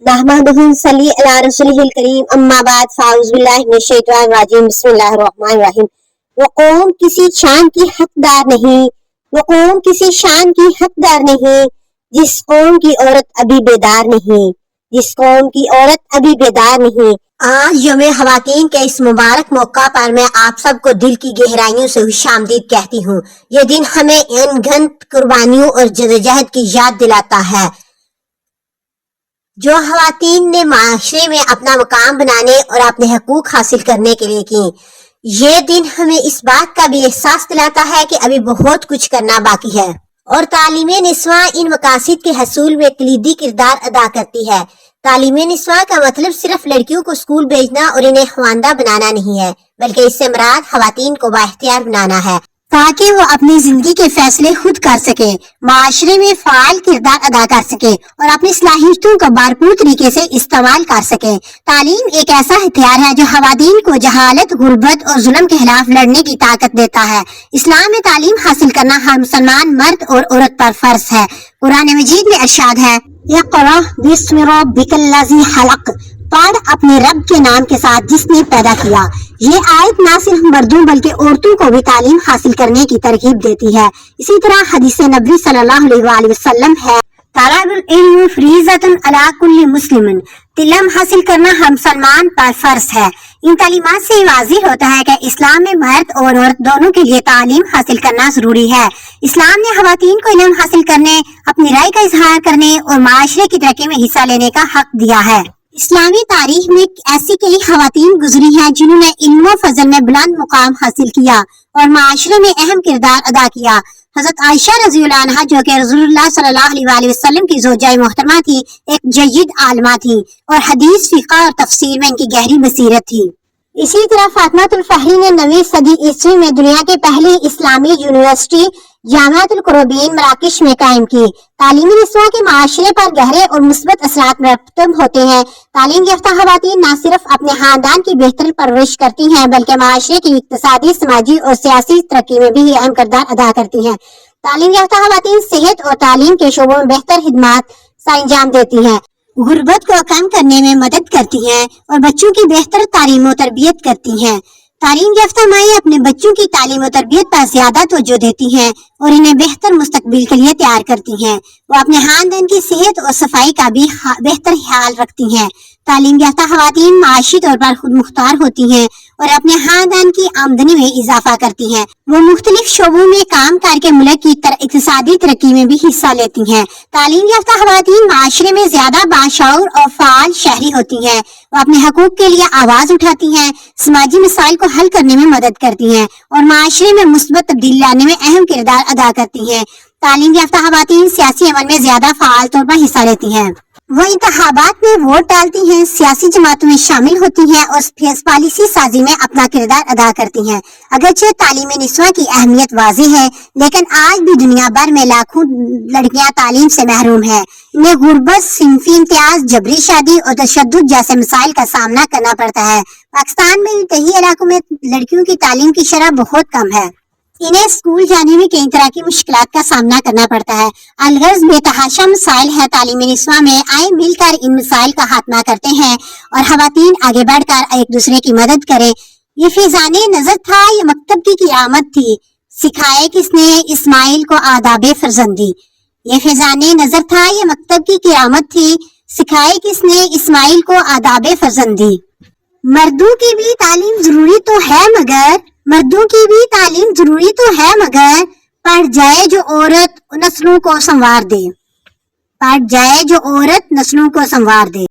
नहमदुहु सल्ली अला रसूलिहिल करीम अम्मा बाद फ़ाउज़ बिल्लाहि मिनश शैतानिर रजीम बिस्मिल्लाहिर रहमानिर रहीम। वो कौम किसी शान की हकदार नहीं, वो कौम किसी शान की हकदार नहीं, जिस कौम की औरत अभी बेदार नहीं, जिस कौम की औरत अभी बेदार नहीं। आज यौम ख़वातीन के इस मुबारक मौका पर मैं आप सबको दिल की गहराइयों से खुशामदीद कहती हूँ। ये दिन हमें अनगिनत कुर्बानियों और जदोजहद की याद दिलाता है जो ख़वातीन ने माशरे में अपना मुकाम बनाने और अपने हकूक हासिल करने के लिए की। ये दिन हमें इस बात का भी एहसास दिलाता है कि अभी बहुत कुछ करना बाकी है और तालीमे निस्वा इन मकासद के हसूल में कलीदी किरदार अदा करती है। तालीमे निस्वा का मतलब सिर्फ लड़कियों को स्कूल भेजना और इन्हें ख्वानदा बनाना नहीं है, बल्कि इससे मुराद ख़वातीन को बाइख्तियार बनाना है ताकि वो अपनी जिंदगी के फैसले खुद कर सके, माशरे में फ़ाल किरदार अदा कर सके और अपनी सलाहियतों का भरपूर तरीके से इस्तेमाल कर सके। तालीम एक ऐसा हथियार है जो ख़वातीन को जहालत, गुर्बत और जुल्म के खिलाफ लड़ने की ताकत देता है। इस्लाम में तालीम हासिल करना हर मुसलमान मर्द और औरत पर फर्ज है। कुरान मजीद में इरशाद है, इक़रा बिस्मि रब्बिकल्लज़ी खलक़, पढ़ अपने रब के नाम के साथ जिसने पैदा किया। ये आयत न सिर्फ मर्दों बल्कि औरतों को भी तालीम हासिल करने की तरगीब देती है। इसी तरह हदीस नबी सल्लल्लाहु अलैहि वसल्लम है, तलबुल इल्म फरीज़तुन अला कुल्ली मुस्लिमिन, इल्म हासिल करना हर मुसलमान पर फर्ज है। इन तालीमात से वाज़ेह होता है कि इस्लाम में मर्द और औरत दोनों के लिए तालीम हासिल करना जरूरी है। इस्लाम ने ख़वातीन को इल्म हासिल करने, अपनी राय का इजहार करने और माशरे की तरक्की में हिस्सा लेने का हक दिया है। इस्लामी तारीख में ऐसी कई ख़वातीन गुजरी हैं जिन्होंने इल्म फजल में बुलंद मुकाम हासिल किया और माशरे में अहम किरदार अदा किया। हज़रत आयशा रज़ियल्लाहु अन्हा जो कि रसूलुल्लाह सल्लल्लाहु अलैहि वसल्लम की ज़ौजाए मोहतरमा थी, एक जय्यद आलिमा थी और हदीस, फ़िक़्ह और तफ़सीर में इनकी गहरी बसीरत थी। इसी तरह फातिमातुल फ़हरी ने 9वीं सदी ईस्वी में दुनिया की पहली इस्लामी यूनिवर्सिटी जामिअतुल क़ुरैन मराकश में कायम की। तालीमी निस्वा के माशरे पर गहरे और मुस्बत असरात मरतब होते हैं। तालीम याफ्ता ख़वातीन न सिर्फ अपने खानदान की बेहतर परवरिश करती हैं बल्कि माशरे की इक़्तिसादी, समाजी और सियासी तरक्की में भी अहम किरदार अदा करती हैं। तालीम याफ्ता ख़वातीन सेहत और तालीम के शोबों में बेहतर खिदमात अंजाम देती हैं, गुर्बत को कम करने में मदद करती हैं और बच्चों की बेहतर तालीम और तरबियत करती हैं। तालीम याफ्ता माएँ अपने बच्चों की तालीम और तरबियत पर ज्यादा तवज्जो देती हैं और इन्हें बेहतर मुस्तकबिल के लिए तैयार करती हैं। वो अपने खानदान की सेहत और सफाई का भी बेहतर ख्याल रखती हैं। तालीम याफ्ता ख़वातीन माशी तौर पर खुद मुख्तार होती हैं और अपने खानदान की आमदनी में इजाफा करती हैं। वो मुख्तलिफ शोबों में काम करके मुल्क की इक़्तिसादी तरक्की में भी हिस्सा लेती हैं। तालीम याफ्ता ख़वातीन माशरे में ज्यादा बाशऊर और फ़ाल शहरी होती हैं। वो अपने हकूक के लिए आवाज उठाती हैं, समाजी मसाइल को हल करने में मदद करती हैं और माशरे में मुस्बत तब्दीली लाने में अहम किरदार अदा करती हैं। तालीम याफ्ता ख़वातीन सियासी अमल में ज्यादा फ़ाल तौर पर हिस्सा लेती हैं। वो इंतखाबात में वोट डालती हैं, सियासी जमातों में शामिल होती हैं और पॉलिसी साजी में अपना किरदार अदा करती हैं। अगरचे तालीम निस्वा की अहमियत वाज़ेह है, लेकिन आज भी दुनिया भर में लाखों लड़कियां तालीम से महरूम हैं। इन्हें गुर्बत, सिंफी इम्तियाज, जबरी शादी और तशद्दुद जैसे मसाइल का सामना करना पड़ता है। पाकिस्तान में कई इलाकों में लड़कियों की तालीम की शरह बहुत कम है। इन्हें स्कूल जाने में कई तरह की मुश्किलात का सामना करना पड़ता है। अलगर्ज बेतहाशा मसाइल है तालीम निस्वा में। आए मिलकर इन मसाइल का खात्मा करते हैं और ख़वातीन आगे बढ़कर एक दूसरे की मदद करें। ये फिजाने नजर था, ये मकतब की क़यामत थी, सिखाए किसने इस्माइल को आदाबे फरजंदी। ये फिजाने नजर था, ये मकतब की क़यामत थी, सिखाए किसने इस्माइल को आदाबे फरजंदी। मर्दों की भी तालीम जरूरी तो है मगर, मर्दों की भी तालीम जरूरी तो है मगर, पढ़ जाए जो औरत नस्लों को संवार दे, पढ़ जाए जो औरत नस्लों को संवार दे।